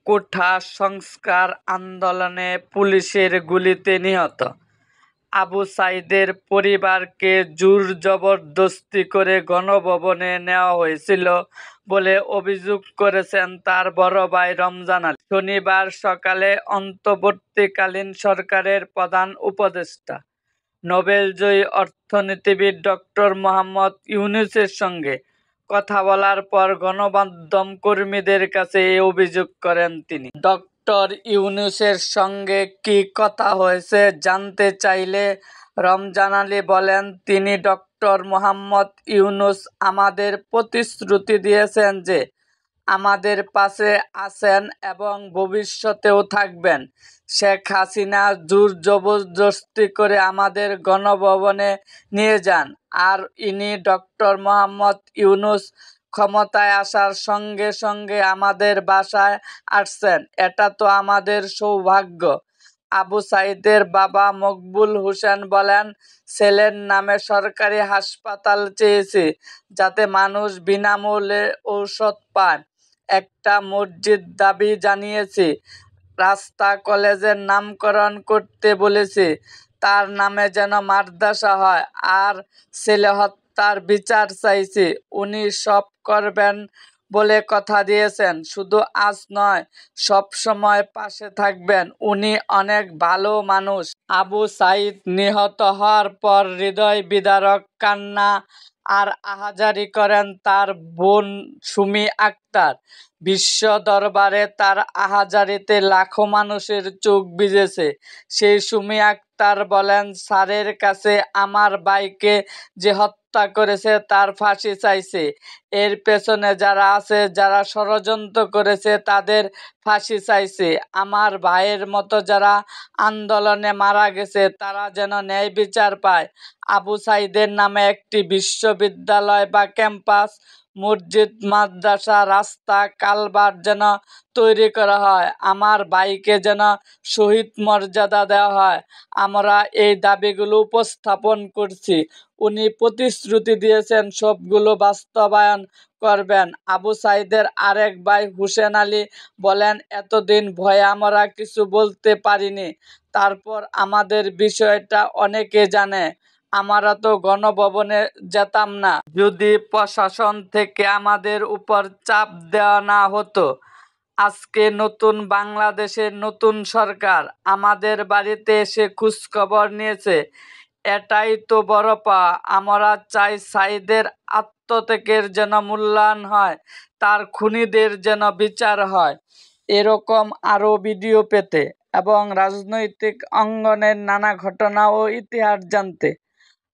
কোঠা সংস্কার আন্দোলনে পুলিশের গুলিতে নিহত আবু সাঈদের পরিবারকে জোর-জবরদস্তি করে গণভবনে নেওয়া হয়েছিল বলে অভিযোগ করেছেন তার বড় ভাই রমজান আলী। শনিবার সকালে অন্তর্বর্তীকালীন সরকারের প্রধান উপদেষ্টা নোবেলজয়ী অর্থনীতিবিদ ডক্টর মোহাম্মদ ইউনূসের সঙ্গে কথা বলার পর গণমাধ্যম কর্মীদের কাছে এই অভিযোগ করেন তিনি। ডক্টর ইউনূসের সঙ্গে কী কথা হয়েছে জানতে চাইলে রমজান আলী বলেন, তিনি ডক্টর মোহাম্মদ ইউনূস আমাদের প্রতিশ্রুতি দিয়েছেন যে আমাদের পাশে আছেন এবং ভবিষ্যতেও থাকবেন। শেখ হাসিনা জোর-জবরদস্তি করে আমাদের গণভবনে নিয়ে যান, আর ইনি ডক্টর মোহাম্মদ ইউনূস ক্ষমতায় আসার সঙ্গে সঙ্গে আমাদের বাসায় আসছেন। এটা তো আমাদের সৌভাগ্য। আবু সাঈদের বাবা মকবুল হোসেন বলেন, ছেলের নামে সরকারি হাসপাতাল চেয়েছি যাতে মানুষ বিনামূল্যে ঔষধ পায়। একটা মসজিদ দাবি জানিয়েছি, রাস্তা কলেজের নামকরণ করতে বলেছি, তার নামে যেন মাদ্রাসা হয়, আর ছেলে হত্যার বিচার চাইছি। উনি সব করবেন বলে কথা দিয়েছেন, শুধু আজ নয়, সব সময় পাশে থাকবেন। উনি অনেক ভালো মানুষ। আবু সাঈদ নিহত হওয়ার পর হৃদয় বিদারক কান্না আর আহাজারি করেন তার বোন সুমি আক্তার। বিশ্ব দরবারে তার আহাজারিতে লাখো মানুষের চোখ ভিজেছে। সেই সুমি আক্তার বলেন, স্যারের কাছে আমার ভাইকে যে হত্যা করেছে তার ফাঁসি চাইছে। এর পেছনে যারা আছে, যারা ষড়যন্ত্র করেছে, তাদের ফাঁসি চাইছে। আমার ভাইয়ের মতো যারা আন্দোলনে মারা গেছে তারা যেন ন্যায় বিচার পায়। আবু সাঈদের নামে একটি বিশ্ববিদ্যালয় বা ক্যাম্পাস, মসজিদ, মাদ্রাসা, রাস্তা, কালভার্ট যেন তৈরি করা হয়। আমার ভাইকে যেন শহীদ মর্যাদা দেওয়া হয়। আমরা এই দাবিগুলো উপস্থাপন করছি। উনি প্রতিশ্রুতি দিয়েছেন সবগুলো বাস্তবায়ন করবেন। আবু সাঈদের আরেক ভাই হোসেন আলী বলেন, এতদিন ভয়ে আমরা কিছু বলতে পারিনি। তারপর আমাদের বিষয়টা অনেকে জানে। আমরা তো গণভবনে যেতাম না যদি প্রশাসন থেকে আমাদের উপর চাপ দেওয়া না হতো। আজকে নতুন বাংলাদেশের নতুন সরকার আমাদের বাড়িতে এসে খোঁজখবর নিয়েছে, এটাই তো বড় পাওয়া। আমরা চাই সাঈদের আত্মত্যাগের যেন মূল্যায়ন হয়, তার খুনিদের যেন বিচার হয়। এরকম আরও ভিডিও পেতে এবং রাজনৈতিক অঙ্গনের নানা ঘটনা ও ইতিহাস জানতে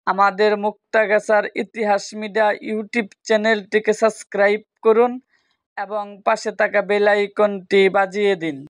আমাদের মুক্তাগাছার ইতিহাস মিডিয়া ইউটিউব চ্যানেলটিকে সাবস্ক্রাইব করুন এবং পাশে থাকা বেল আইকনটি বাজিয়ে দিন।